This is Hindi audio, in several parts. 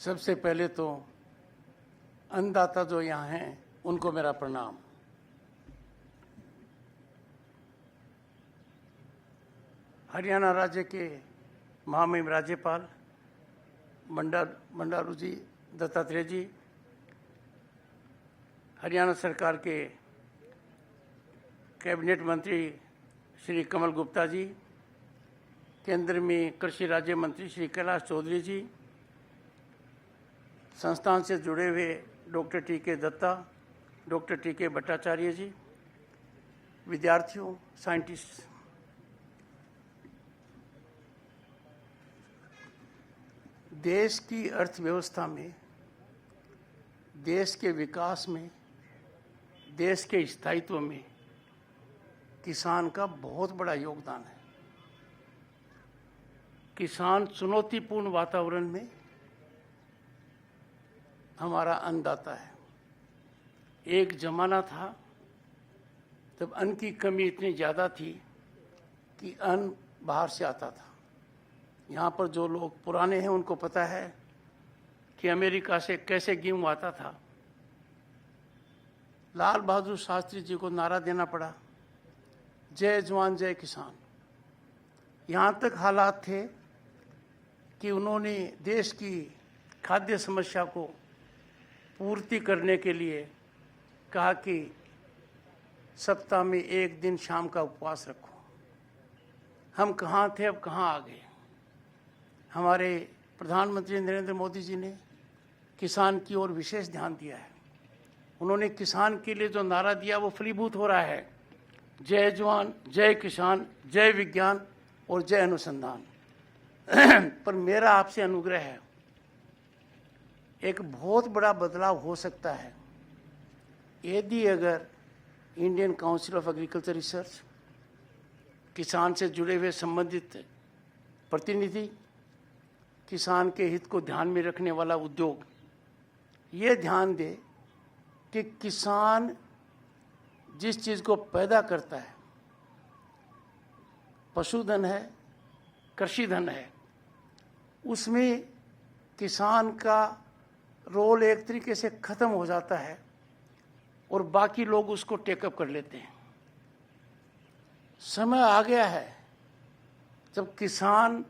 सबसे पहले तो अन्नदाता जो यहाँ हैं उनको मेरा प्रणाम। हरियाणा राज्य के महामहिम राज्यपाल बंडारू जी दत्तात्रेय जी, हरियाणा सरकार के कैबिनेट मंत्री श्री कमल गुप्ता जी, केंद्र में कृषि राज्य मंत्री श्री कैलाश चौधरी जी, संस्थान से जुड़े हुए डॉक्टर टी के दत्ता, डॉक्टर टी के भट्टाचार्य जी, विद्यार्थियों, साइंटिस्ट, देश की अर्थव्यवस्था में, देश के विकास में, देश के स्थायित्व में किसान का बहुत बड़ा योगदान है। किसान चुनौतीपूर्ण वातावरण में हमारा अन्नदाता है। एक जमाना था तब अन्न की कमी इतनी ज़्यादा थी कि अन्न बाहर से आता था। यहाँ पर जो लोग पुराने हैं उनको पता है कि अमेरिका से कैसे गेहूं आता था। लाल बहादुर शास्त्री जी को नारा देना पड़ा, जय जवान जय किसान। यहाँ तक हालात थे कि उन्होंने देश की खाद्य समस्या को पूर्ति करने के लिए कहा कि सप्ताह में एक दिन शाम का उपवास रखो। हम कहाँ थे, अब कहाँ आ गए। हमारे प्रधानमंत्री नरेंद्र मोदी जी ने किसान की ओर विशेष ध्यान दिया है। उन्होंने किसान के लिए जो नारा दिया वो फलीभूत हो रहा है, जय जवान जय किसान, जय विज्ञान और जय अनुसंधान। पर मेरा आपसे अनुग्रह है, एक बहुत बड़ा बदलाव हो सकता है यदि अगर Indian council of agriculture research, किसान से जुड़े हुए संबंधित प्रतिनिधि, किसान के हित को ध्यान में रखने वाला उद्योग ये ध्यान दे कि किसान जिस चीज़ को पैदा करता है, पशुधन है, कृषि धन है, उसमें किसान का रोल एक तरीके से खत्म हो जाता है और बाकी लोग उसको टेकअप कर लेते हैं। समय आ गया है जब किसान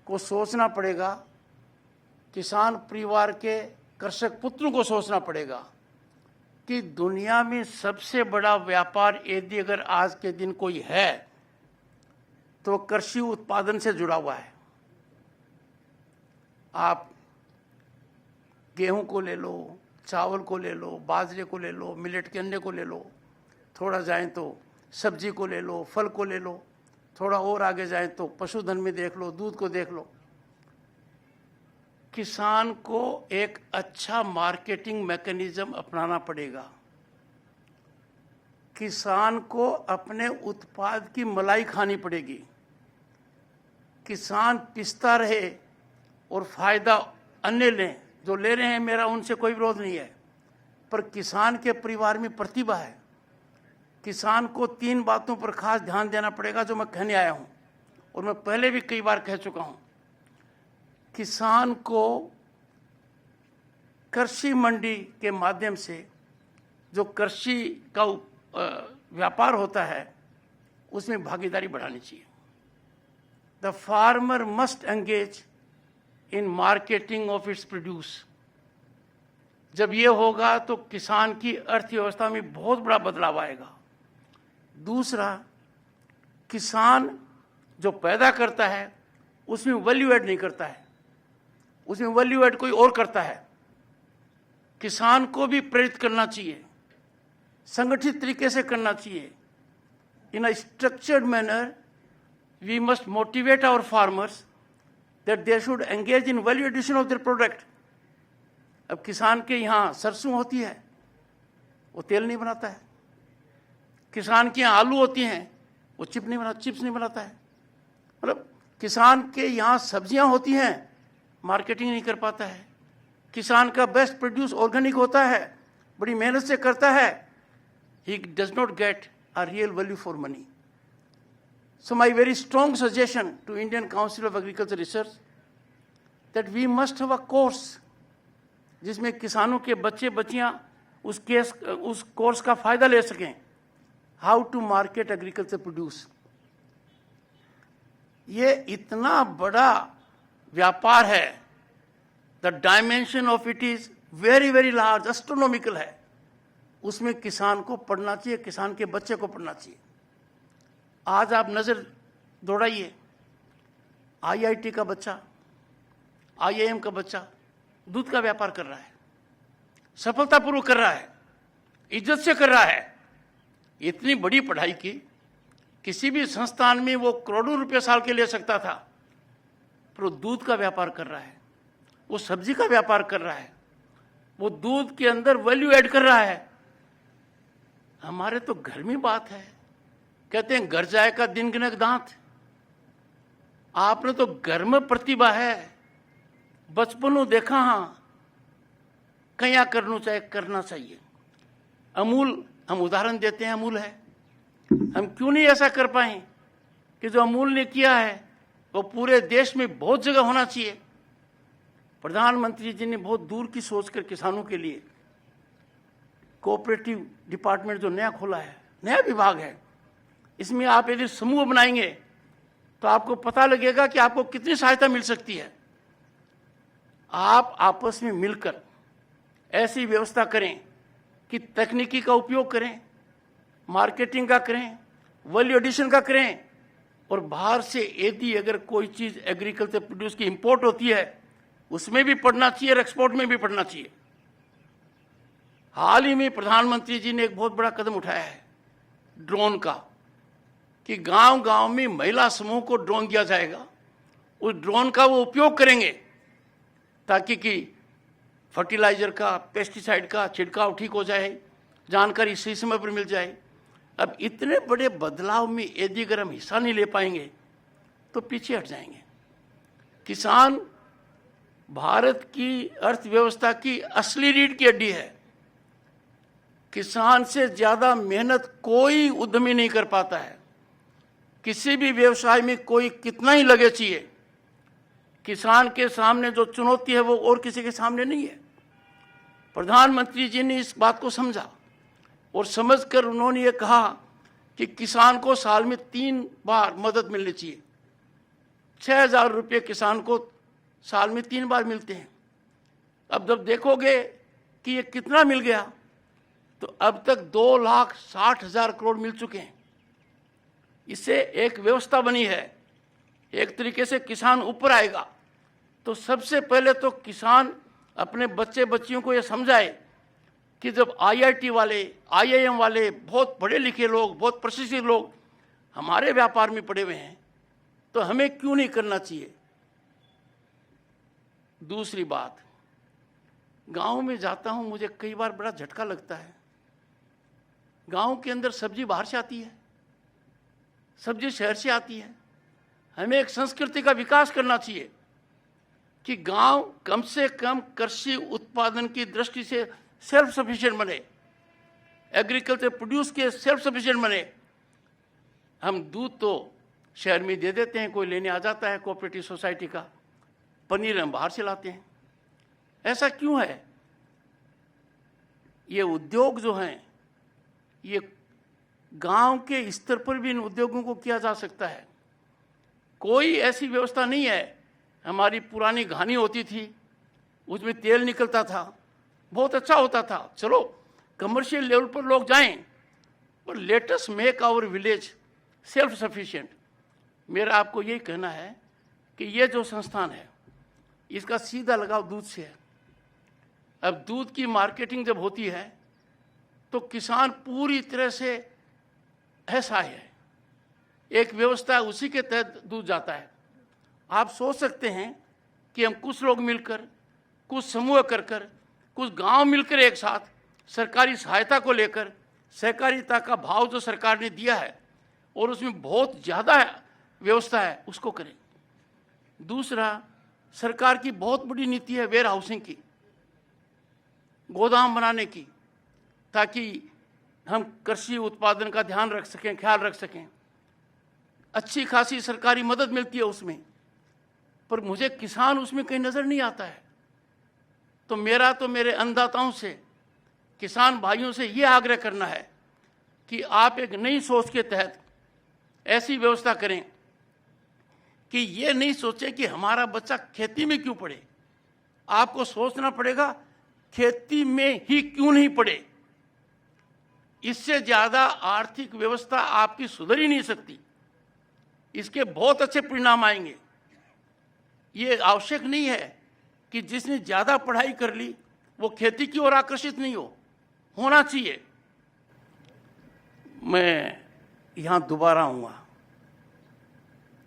को सोचना पड़ेगा, किसान परिवार के कृषक पुत्रों को सोचना पड़ेगा कि दुनिया में सबसे बड़ा व्यापार यदि अगर आज के दिन कोई है तो कृषि उत्पादन से जुड़ा हुआ है। आप गेहूं को ले लो, चावल को ले लो, बाजरे को ले लो, मिलेट के अंडे को ले लो, थोड़ा जाएं तो सब्जी को ले लो, फल को ले लो, थोड़ा और आगे जाएं तो पशुधन में देख लो, दूध को देख लो। किसान को एक अच्छा मार्केटिंग मैकेनिज्म अपनाना पड़ेगा। किसान को अपने उत्पाद की मलाई खानी पड़ेगी। किसान पिसता रहे और फायदा अन्य लें, जो ले रहे हैं मेरा उनसे कोई विरोध नहीं है, पर किसान के परिवार में प्रतिभा है। किसान को 3 बातों पर खास ध्यान देना पड़ेगा जो मैं कहने आया हूं और मैं पहले भी कई बार कह चुका हूं। किसान को कृषि मंडी के माध्यम से जो कृषि का व्यापार होता है उसमें भागीदारी बढ़ानी चाहिए। The farmer must engage in marketing of its produce. जब ये होगा तो किसान की अर्थव्यवस्था में बहुत बड़ा बदलाव आएगा। दूसरा, किसान जो पैदा करता है उसमें वैल्यू ऐड नहीं करता है, उसमें वैल्यू ऐड कोई और करता है। किसान को भी प्रेरित करना चाहिए, संगठित तरीके से करना चाहिए। In a structured manner we must motivate our farmers that they should engage in value addition of their product. अब किसान के यहाँ सरसों होती है, वो तेल नहीं बनाता है। किसान के यहाँ आलू होती हैं, वो चिप्स नहीं बनाता है। मतलब किसान के यहाँ सब्जियां होती हैं, मार्केटिंग नहीं कर पाता है। किसान का बेस्ट प्रोड्यूस ऑर्गेनिक होता है, बड़ी मेहनत से करता है, he does not get a real value for money. So my very strong suggestion to Indian Council of Agriculture Research that we must have a course जिसमें किसानों के बच्चे बच्चियां उस कोर्स का फायदा ले सकें, how to market agriculture produce. ये इतना बड़ा व्यापार है, the dimension of it is very very large, astronomical है। उसमें किसान को पढ़ना चाहिए, किसान के बच्चे को पढ़ना चाहिए। आज आप नजर दौड़ाइए, आईआईटी का बच्चा, आईआईएम का बच्चा दूध का व्यापार कर रहा है, सफलतापूर्वक कर रहा है, इज्जत से कर रहा है। इतनी बड़ी पढ़ाई की, किसी भी संस्थान में वो करोड़ों रुपए साल के ले सकता था, पर वो दूध का व्यापार कर रहा है, वो सब्जी का व्यापार कर रहा है, वो दूध के अंदर वैल्यू ऐड कर रहा है। हमारे तो घर में बात है, कहते हैं घर जाए का दिन गिनक दांत। आपने तो घर में प्रतिभा है, बचपनों देखा, हाँ कया करना चाहिए। अमूल हम उदाहरण देते हैं, अमूल है, हम क्यों नहीं ऐसा कर पाए कि जो अमूल ने किया है वो पूरे देश में बहुत जगह होना चाहिए। प्रधानमंत्री जी ने बहुत दूर की सोचकर किसानों के लिए कोऑपरेटिव डिपार्टमेंट जो नया खोला है, नया विभाग है, इसमें आप यदि समूह बनाएंगे तो आपको पता लगेगा कि आपको कितनी सहायता मिल सकती है। आप आपस में मिलकर ऐसी व्यवस्था करें कि तकनीकी का उपयोग करें, मार्केटिंग का करें, वैल्यू एडिशन का करें, और बाहर से यदि अगर कोई चीज एग्रीकल्चर प्रोड्यूस की इंपोर्ट होती है उसमें भी पढ़ना चाहिए और एक्सपोर्ट में भी पढ़ना चाहिए। हाल ही में प्रधानमंत्री जी ने एक बहुत बड़ा कदम उठाया है ड्रोन का, कि गांव गांव में महिला समूह को ड्रोन दिया जाएगा। उस ड्रोन का वो उपयोग करेंगे ताकि कि फर्टिलाइजर का, पेस्टिसाइड का छिड़काव ठीक हो जाए, जानकारी सही समय पर मिल जाए। अब इतने बड़े बदलाव में यदि अगर हम हिस्सा नहीं ले पाएंगे तो पीछे हट जाएंगे। किसान भारत की अर्थव्यवस्था की असली रीढ़ की हड्डी है। किसान से ज्यादा मेहनत कोई उद्यमी नहीं कर पाता है। किसी भी व्यवसाय में कोई कितना ही लगे चाहिए, किसान के सामने जो चुनौती है वो और किसी के सामने नहीं है। प्रधानमंत्री जी ने इस बात को समझा और समझकर उन्होंने ये कहा कि किसान को साल में 3 बार मदद मिलनी चाहिए। 6,000 रुपये किसान को साल में 3 बार मिलते हैं। अब जब देखोगे कि ये कितना मिल गया, तो अब तक 2,60,000 करोड़ मिल चुके हैं। इससे एक व्यवस्था बनी है, एक तरीके से किसान ऊपर आएगा। तो सबसे पहले तो किसान अपने बच्चे बच्चियों को ये समझाए कि जब आईआईटी वाले, आईआईएम वाले, बहुत पढ़े लिखे लोग, बहुत प्रशिक्षित लोग हमारे व्यापार में पड़े हुए हैं, तो हमें क्यों नहीं करना चाहिए। दूसरी बात, गांव में जाता हूं, मुझे कई बार बड़ा झटका लगता है। गांव के अंदर सब्जी बाहर से आती है, सब्जी शहर से आती है। हमें एक संस्कृति का विकास करना चाहिए कि गांव कम से कम कृषि उत्पादन की दृष्टि से सेल्फ सफिशिएंट बने, एग्रीकल्चर प्रोड्यूस के सेल्फ सफिशिएंट बने। हम दूध तो शहर में दे देते हैं, कोई लेने आ जाता है कोऑपरेटिव सोसाइटी का, पनीर हम बाहर से लाते हैं। ऐसा क्यों है? ये उद्योग जो हैं, ये गांव के स्तर पर भी इन उद्योगों को किया जा सकता है। कोई ऐसी व्यवस्था नहीं है। हमारी पुरानी घानी होती थी, उसमें तेल निकलता था, बहुत अच्छा होता था। चलो कमर्शियल लेवल पर लोग जाएं, पर let us make our village self sufficient. मेरा आपको यही कहना है कि ये जो संस्थान है इसका सीधा लगाव दूध से है। अब दूध की मार्केटिंग जब होती है तो किसान पूरी तरह से ऐसा है, एक व्यवस्था उसी के तहत दूध जाता है। आप सोच सकते हैं कि हम कुछ लोग मिलकर, कुछ समूह कर कर, कुछ गांव मिलकर एक साथ सरकारी सहायता को लेकर सहकारिता का भाव जो सरकार ने दिया है और उसमें बहुत ज़्यादा व्यवस्था है, उसको करें। दूसरा, सरकार की बहुत बड़ी नीति है वेयर हाउसिंग की, गोदाम बनाने की, ताकि हम कृषि उत्पादन का ध्यान रख सकें, ख्याल रख सकें। अच्छी खासी सरकारी मदद मिलती है उसमें, पर मुझे किसान उसमें कहीं नजर नहीं आता है। तो मेरा तो मेरे अन्नदाताओं से, किसान भाइयों से ये आग्रह करना है कि आप एक नई सोच के तहत ऐसी व्यवस्था करें कि ये नहीं सोचें कि हमारा बच्चा खेती में क्यों पढ़े। आपको सोचना पड़ेगा खेती में ही क्यों नहीं पढ़े। इससे ज्यादा आर्थिक व्यवस्था आपकी सुधर ही नहीं सकती। इसके बहुत अच्छे परिणाम आएंगे। ये आवश्यक नहीं है कि जिसने ज्यादा पढ़ाई कर ली वो खेती की ओर आकर्षित नहीं होना चाहिए। मैं यहां दोबारा आऊंगा।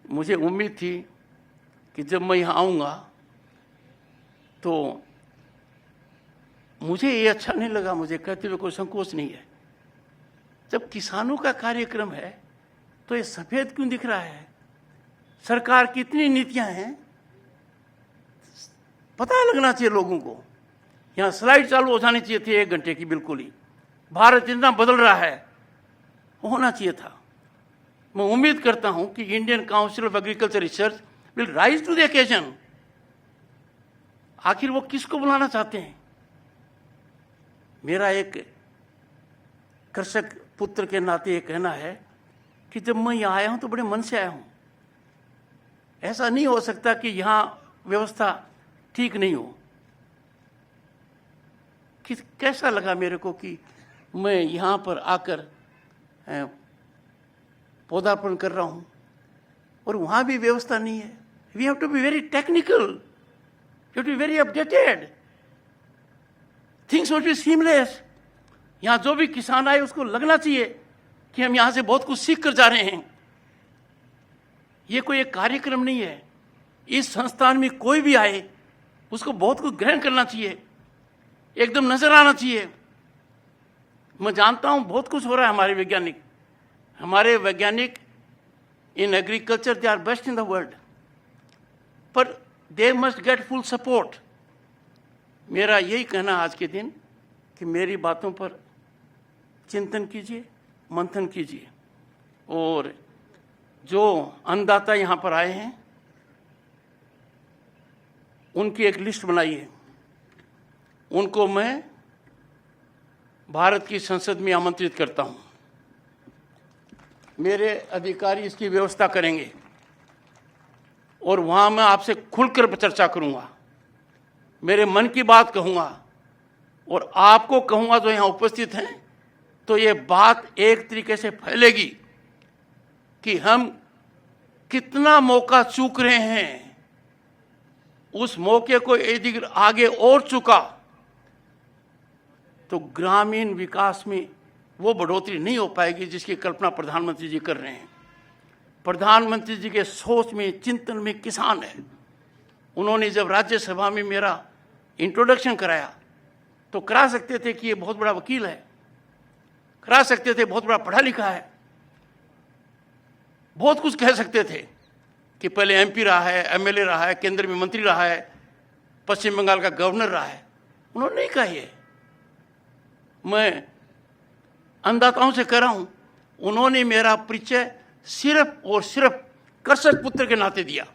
मुझे उम्मीद थी कि जब मैं यहां आऊंगा तो मुझे ये अच्छा नहीं लगा, मुझे कहते हुए कोई संकोच नहीं है। जब किसानों का कार्यक्रम है तो ये सफेद क्यों दिख रहा है? सरकार की इतनी नीतियां हैं, पता लगना चाहिए लोगों को। यहां स्लाइड चालू हो जानी चाहिए थी 1 घंटे की, बिल्कुल ही। भारत इतना बदल रहा है, होना चाहिए था। मैं उम्मीद करता हूं कि Indian council of agriculture research will rise to the occasion. आखिर वो किसको बुलाना चाहते हैं? मेरा एक कृषक पुत्र के नाते ये कहना है कि जब मैं यहां आया हूं तो बड़े मन से आया हूं। ऐसा नहीं हो सकता कि यहां व्यवस्था ठीक नहीं हो। कि कैसा लगा मेरे को कि मैं यहां पर आकर पौधारोपण कर रहा हूं और वहां भी व्यवस्था नहीं है। We have to be very technical, you have to be very updated, things should be seamless. यहां जो भी किसान आए उसको लगना चाहिए कि हम यहां से बहुत कुछ सीख कर जा रहे हैं। ये कोई एक कार्यक्रम नहीं है। इस संस्थान में कोई भी आए उसको बहुत कुछ ग्रहण करना चाहिए, एकदम नजर आना चाहिए। मैं जानता हूं बहुत कुछ हो रहा है। हमारे वैज्ञानिक in agriculture they are best in the world, पर they must get full support. मेरा यही कहना आज के दिन कि मेरी बातों पर चिंतन कीजिए, मंथन कीजिए, और जो अन्नदाता यहां पर आए हैं उनकी एक लिस्ट बनाइए। उनको मैं भारत की संसद में आमंत्रित करता हूं। मेरे अधिकारी इसकी व्यवस्था करेंगे और वहां मैं आपसे खुलकर चर्चा करूंगा, मेरे मन की बात कहूंगा और आपको कहूंगा जो यहां उपस्थित हैं। तो ये बात एक तरीके से फैलेगी कि हम कितना मौका चूक रहे हैं। उस मौके को यदि आगे और चुका तो ग्रामीण विकास में वो बढ़ोतरी नहीं हो पाएगी जिसकी कल्पना प्रधानमंत्री जी कर रहे हैं। प्रधानमंत्री जी के सोच में, चिंतन में किसान है। उन्होंने जब राज्यसभा में मेरा इंट्रोडक्शन कराया तो करा सकते थे कि ये बहुत बड़ा वकील है, करा सकते थे बहुत बड़ा पढ़ा लिखा है, बहुत कुछ कह सकते थे कि पहले एमपी रहा है, एमएलए रहा है, केंद्र में मंत्री रहा है, पश्चिम बंगाल का गवर्नर रहा है। उन्होंने नहीं कहा। ये मैं अन्नदाताओं से कह रहा हूं, उन्होंने मेरा परिचय सिर्फ और सिर्फ कृषक पुत्र के नाते दिया।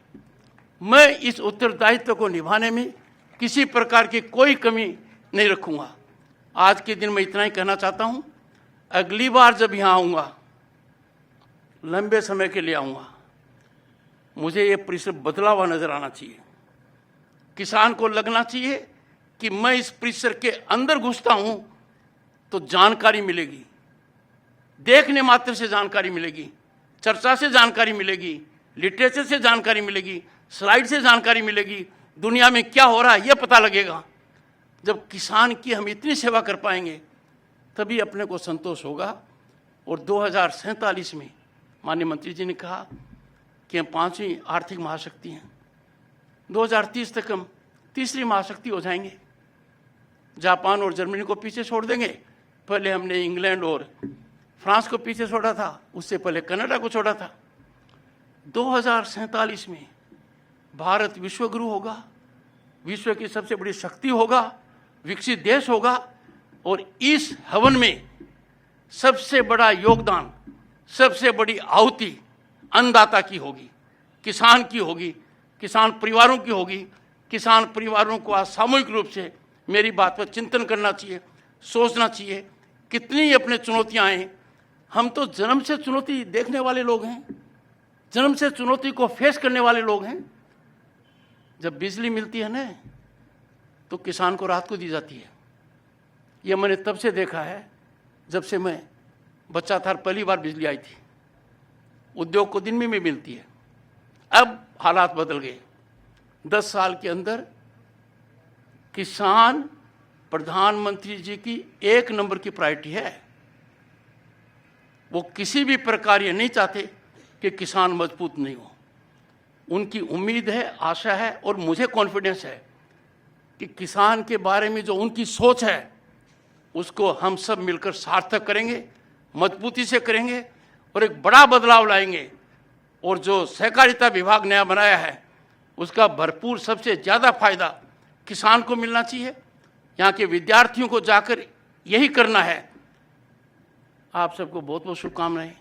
मैं इस उत्तरदायित्व को निभाने में किसी प्रकार की कोई कमी नहीं रखूंगा। आज के दिन मैं इतना ही कहना चाहता हूं। अगली बार जब यहां आऊंगा, लंबे समय के लिए आऊंगा, मुझे ये परिसर बदला हुआ नजर आना चाहिए। किसान को लगना चाहिए कि मैं इस परिसर के अंदर घुसता हूं तो जानकारी मिलेगी, देखने मात्र से जानकारी मिलेगी, चर्चा से जानकारी मिलेगी, लिटरेचर से जानकारी मिलेगी, स्लाइड से जानकारी मिलेगी, दुनिया में क्या हो रहा है यह पता लगेगा। जब किसान की हम इतनी सेवा कर पाएंगे तभी अपने को संतोष होगा। और 2047 में माननीय मंत्री जी ने कहा कि हम 5वीं आर्थिक महाशक्ति हैं। 2030 तक हम तीसरी महाशक्ति हो जाएंगे। जापान और जर्मनी को पीछे छोड़ देंगे। पहले हमने इंग्लैंड और फ्रांस को पीछे छोड़ा था, उससे पहले कनाडा को छोड़ा था। 2047 में भारत विश्वगुरु होगा, विश्व की सबसे बड़ी शक्ति होगा, विकसित देश होगा। और इस हवन में सबसे बड़ा योगदान, सबसे बड़ी आहुति अन्नदाता की होगी, किसान की होगी, किसान परिवारों की होगी। किसान परिवारों को आज सामूहिक रूप से मेरी बात पर चिंतन करना चाहिए, सोचना चाहिए। कितनी अपने चुनौतियां आए, हम तो जन्म से चुनौती देखने वाले लोग हैं, जन्म से चुनौती को फेस करने वाले लोग हैं। जब बिजली मिलती है ना तो किसान को राहत को दी जाती है। यह मैंने तब से देखा है जब से मैं बच्चा था, पहली बार बिजली आई थी। उद्योग को दिन में भी मिलती है। अब हालात बदल गए। 10 साल के अंदर किसान प्रधानमंत्री जी की 1 नंबर की प्रायोरिटी है। वो किसी भी प्रकार ये नहीं चाहते कि किसान मजबूत नहीं हो। उनकी उम्मीद है, आशा है और मुझे कॉन्फिडेंस है कि किसान के बारे में जो उनकी सोच है उसको हम सब मिलकर सार्थक करेंगे, मजबूती से करेंगे और एक बड़ा बदलाव लाएंगे। और जो सहकारिता विभाग नया बनाया है उसका भरपूर सबसे ज़्यादा फायदा किसान को मिलना चाहिए। यहाँ के विद्यार्थियों को जाकर यही करना है। आप सबको बहुत बहुत शुभकामनाएं।